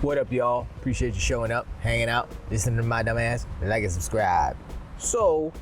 What up, y'all? Appreciate you showing up, hanging out, listening to my dumb ass. Like and subscribe. So,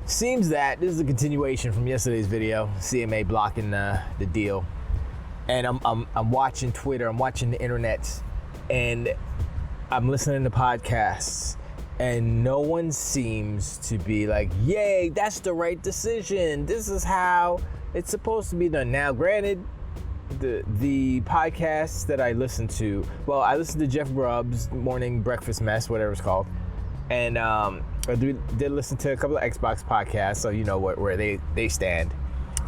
seems that this is a continuation from yesterday's video. CMA blocking the deal, and I'm watching Twitter. I'm watching the internet, and I'm listening to podcasts, and no one seems to be like, "Yay, that's the right decision. This is how it's supposed to be done." Now, granted, the podcasts that I listen to, well, I listened to Jeff Grubb's Morning Breakfast Mess, whatever it's called, and I did listen to a couple of Xbox podcasts, so you know where they stand.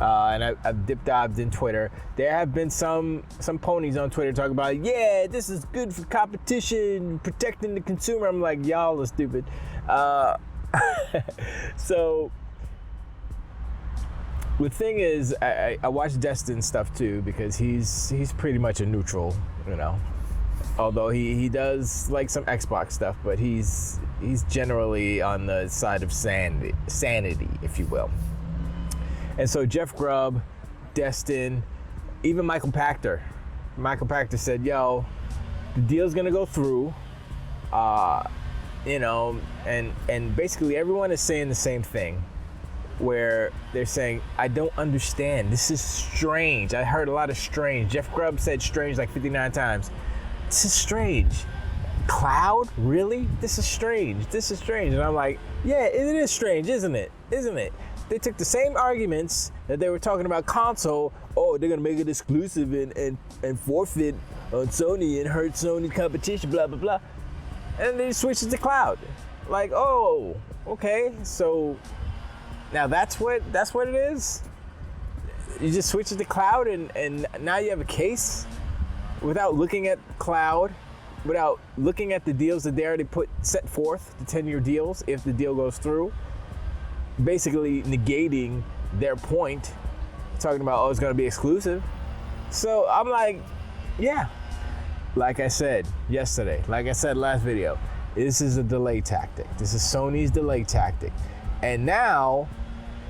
And I've dip-dived in Twitter. There have been some ponies on Twitter talking about, yeah, this is good for competition, protecting the consumer. I'm like, y'all are stupid. So the thing is, I watch Destin's stuff too, because he's pretty much a neutral, you know. Although he does like some Xbox stuff, but he's generally on the side of sanity, if you will. And so Jeff Grubb, Destin, even Michael Pachter said, yo, the deal's gonna go through, you know, and basically everyone is saying the same thing, where they're saying, I don't understand, this is strange. I heard a lot of strange. Jeff Grubb said strange like 59 times. This is strange. Cloud? Really? This is strange. And I'm like, yeah, it is strange, isn't it? They took the same arguments that they were talking about console. Oh, they're gonna make it exclusive and forfeit on Sony and hurt Sony competition, blah, blah, blah. And they switched it to cloud. Like, oh, okay, so now that's what it is? You just switch it to cloud and now you have a case without looking at cloud, without looking at the deals that they already set forth, the 10-year deals, if the deal goes through, basically negating their point, talking about, oh, it's gonna be exclusive. So I'm like, yeah, like I said yesterday, like I said last video, this is a delay tactic. This is Sony's delay tactic. And now,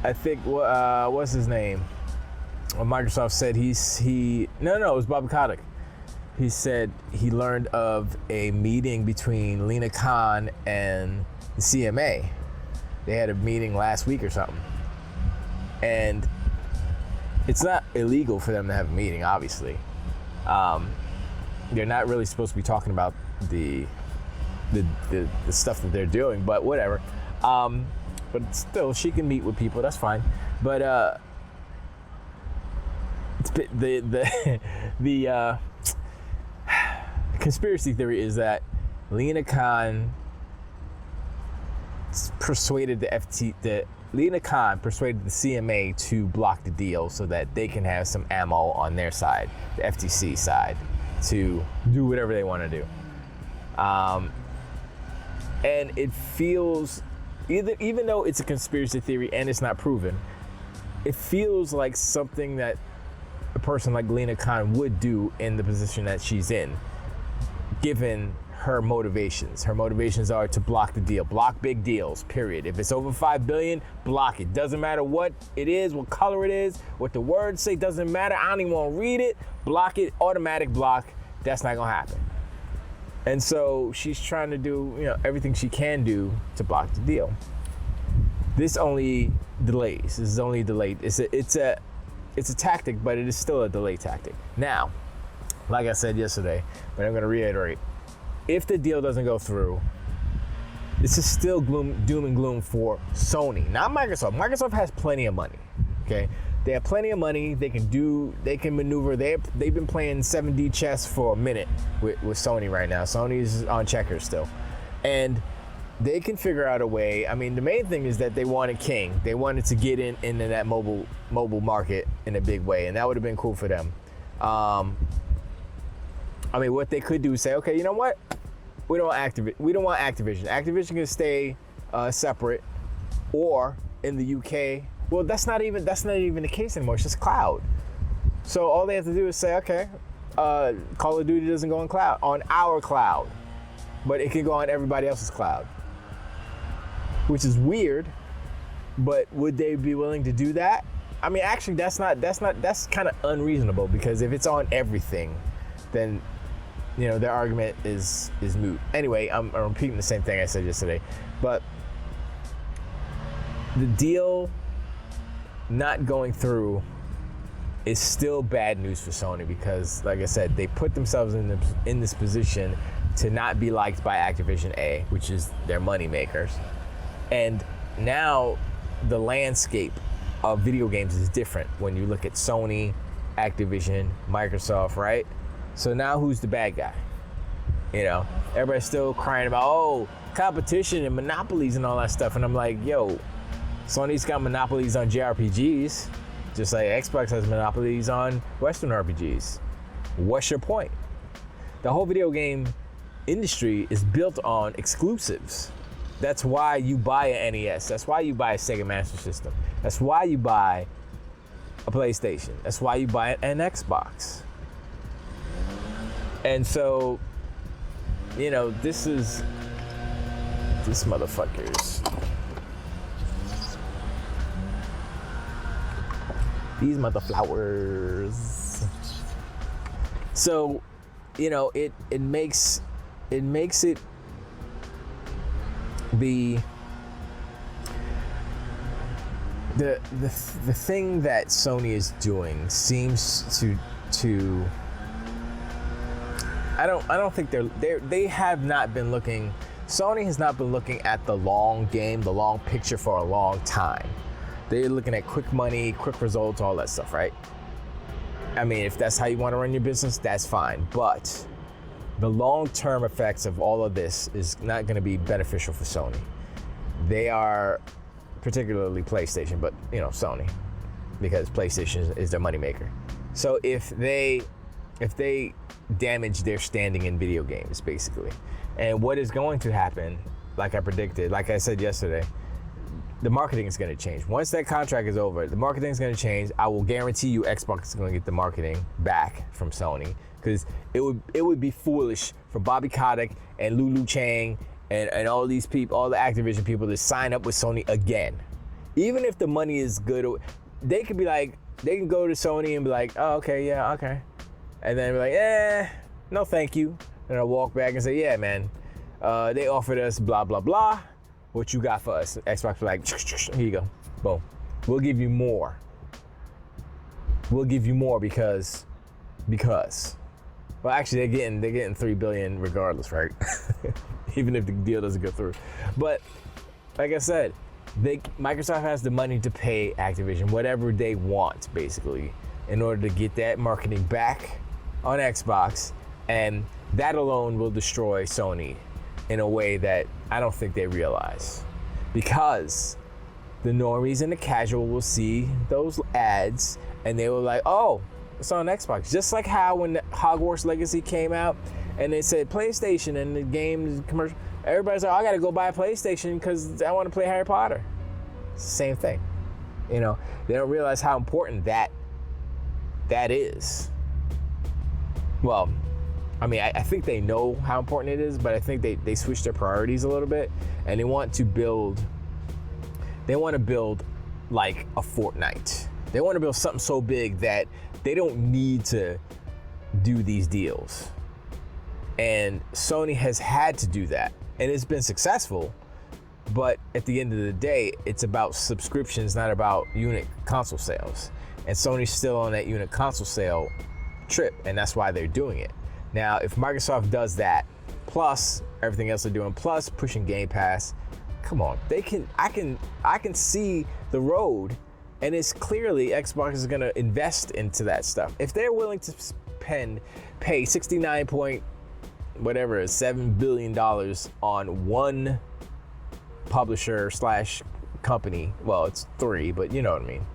I think, what's his name? Well, Microsoft said it was Bob Kotick. He said he learned of a meeting between Lena Khan and the CMA. They had a meeting last week or something. And it's not illegal for them to have a meeting, obviously. They're not really supposed to be talking about the stuff that they're doing, but whatever. But still, she can meet with people, that's fine. But the conspiracy theory is that Lena Khan persuaded Lena Khan persuaded the CMA to block the deal so that they can have some ammo on their side, the FTC side, to do whatever they want to do. And it feels, even though it's a conspiracy theory and it's not proven, it feels like something that a person like Lena Khan would do in the position that she's in, given her motivations. Her motivations are to block the deal, block big deals, period. If it's over $5 billion, block it. Doesn't matter what it is, what color it is, what the words say, doesn't matter. I don't even want to read it. Block it, automatic block. That's not gonna happen. And so she's trying to do, you know, everything she can do to block the deal. This only delays. This is only delayed. It's a tactic, but it is still a delay tactic. Now, like I said yesterday, but I'm gonna reiterate, if the deal doesn't go through, this is still doom and gloom for Sony, not Microsoft. Microsoft has plenty of money, okay? They have plenty of money. They can maneuver. They've been playing 7D chess for a minute with Sony right now. Sony's on checkers still. And they can figure out a way. I mean, the main thing is that they wanted King. They wanted to get into that mobile market in a big way, and that would have been cool for them. I mean, what they could do is say, okay, you know what? We don't want Activision. Activision can stay separate, or in the UK. Well, that's not even the case anymore. It's just cloud. So all they have to do is say, okay, Call of Duty doesn't go on our cloud, but it can go on everybody else's cloud, which is weird. But would they be willing to do that? I mean, actually, that's kind of unreasonable, because if it's on everything, then their argument is moot. Anyway, I'm repeating the same thing I said yesterday, but the deal not going through is still bad news for Sony because, like I said, they put themselves in this position to not be liked by Activision A, which is their money makers. And now the landscape of video games is different when you look at Sony, Activision, Microsoft, right? So now who's the bad guy? Everybody's still crying about, competition and monopolies and all that stuff. And I'm like, yo, Sony's got monopolies on JRPGs, just like Xbox has monopolies on Western RPGs. What's your point? The whole video game industry is built on exclusives. That's why you buy an NES. That's why you buy a Sega Master System. That's why you buy a PlayStation. That's why you buy an Xbox. And so, this motherfuckers. These motherflowers. So, it makes it the thing that Sony is doing seems to I don't think they have not been looking. Sony has not been looking at the long game, the long picture for a long time. They're looking at quick money, quick results, all that stuff, right? I mean, if that's how you want to run your business, that's fine. But the long-term effects of all of this is not going to be beneficial for Sony. They are, particularly PlayStation, but Sony, because PlayStation is their moneymaker. So if they damage their standing in video games, basically, and what is going to happen, like I predicted, like I said yesterday, the marketing is going to change. Once that contract is over, the marketing is going to change. I will guarantee you Xbox is going to get the marketing back from Sony, because it would be foolish for Bobby Kotick and Lulu Chang and all these people, all the Activision people, to sign up with Sony again. Even if the money is good, they could be like, they can go to Sony and be like, oh, okay, yeah, okay. And then be like, no thank you. And I'll walk back and say, yeah, man, they offered us blah, blah, blah. What you got for us? Xbox be like, here you go, boom. We'll give you more. We'll give you more because. Well, actually, they're getting $3 billion regardless, right? Even if the deal doesn't go through. But like I said, Microsoft has the money to pay Activision whatever they want, basically, in order to get that marketing back on Xbox, and that alone will destroy Sony in a way that I don't think they realize, because the normies and the casual will see those ads and they were like, oh, it's on Xbox. Just like how when Hogwarts Legacy came out and they said PlayStation and the game commercial, everybody's like, oh, I gotta go buy a PlayStation because I want to play Harry Potter. It's the same thing. They don't realize how important that is. Well, I mean, I think they know how important it is, but I think they switched their priorities a little bit, and they want to build like a Fortnite. They want to build something so big that they don't need to do these deals. And Sony has had to do that, and it's been successful. But at the end of the day, it's about subscriptions, not about unit console sales. And Sony's still on that unit console sale trip, and that's why they're doing it. Now, if Microsoft does that, plus everything else they're doing, plus pushing Game Pass, come on, I can see the road, and it's clearly Xbox is gonna invest into that stuff. If they're willing to pay 69.7 billion on one publisher / company, well, it's 3, but you know what I mean,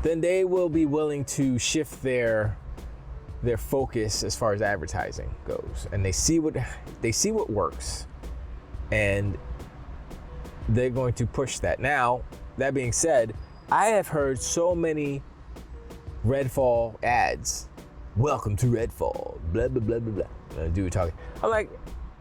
then they will be willing to shift their focus as far as advertising goes, and they see what works, and they're going to push that. Now, that being said, I have heard so many Redfall ads. Welcome to Redfall, blah blah blah blah blah. Dude talking.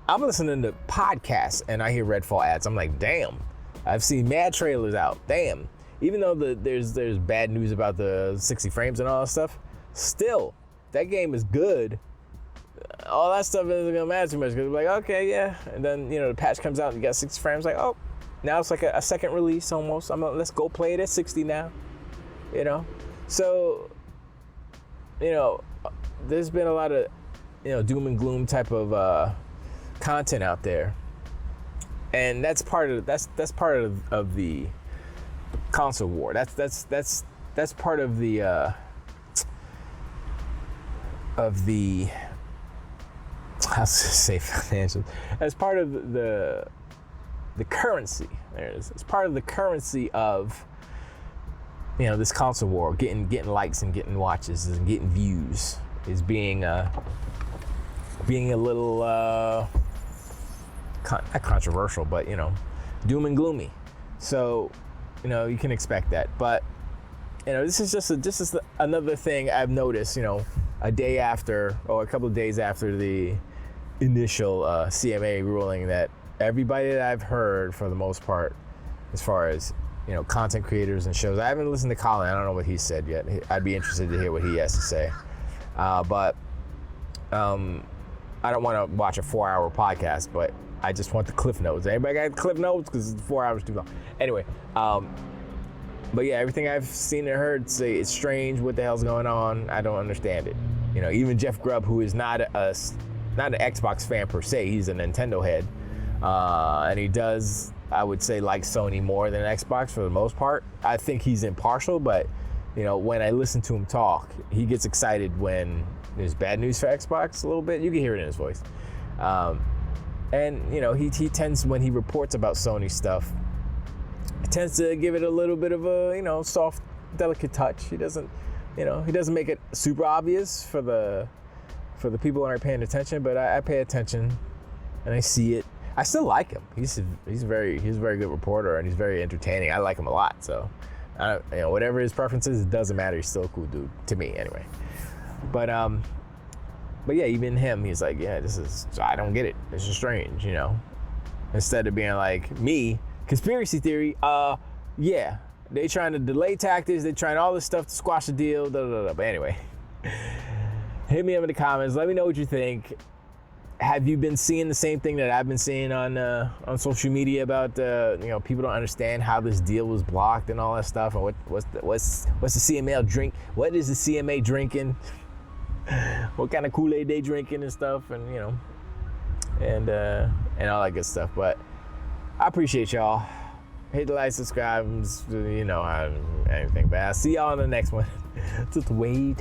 I'm listening to podcasts and I hear Redfall ads. I'm like, damn. I've seen mad trailers out. Damn. Even though there's bad news about the 60 frames and all that stuff, still, that game is good all that stuff isn't gonna matter too much because like, okay, yeah. And then the patch comes out and you got 60 frames. Like, oh, now it's like a second release almost. Let's go play it at 60 now. So there's been a lot of doom and gloom type of content out there, and that's part of the console war. That's part of the I was gonna say financial. That's part of the currency. There it is. It's part of the currency of this console war. Getting likes and getting watches and getting views is being a little not controversial, but doom and gloomy. So you can expect that. But this is another thing I've noticed. A day after or a couple of days after the initial CMA ruling, that everybody that I've heard, for the most part, as far as content creators and shows, I haven't listened to Colin. I don't know what he said yet. I'd be interested to hear what he has to say. But I don't want to watch a 4-hour podcast, but I just want the cliff notes. Anybody got cliff notes? Because 4 hours too long. Anyway, but yeah, everything I've seen and heard say it's strange. What the hell's going on? I don't understand it. Even Jeff Grubb, who is not an Xbox fan per se, he's a Nintendo head, and he does, I would say, like Sony more than Xbox for the most part. I think he's impartial, but when I listen to him talk, he gets excited when there's bad news for Xbox a little bit. You can hear it in his voice, and he tends, when he reports about Sony stuff, he tends to give it a little bit of a soft, delicate touch. He doesn't make it super obvious for the people who aren't paying attention, but I pay attention and I see it. I still like him. He's a very good reporter, and he's very entertaining. I like him a lot. So, whatever his preference is, it doesn't matter. He's still a cool dude to me, anyway. But yeah, even him, he's like, yeah, I don't get it. This is strange, Instead of being like me, conspiracy theory. Yeah, they trying to delay tactics. They trying all this stuff to squash the deal. But anyway, hit me up in the comments. Let me know what you think. Have you been seeing the same thing that I've been seeing on social media about people don't understand how this deal was blocked and all that stuff, and what's the CMA drink? What is the CMA drinking? What kind of Kool-Aid they drinking and stuff, and and all that good stuff. But I appreciate y'all. Hit the like, subscribe, anything. But I'll see y'all on the next one. Just wait.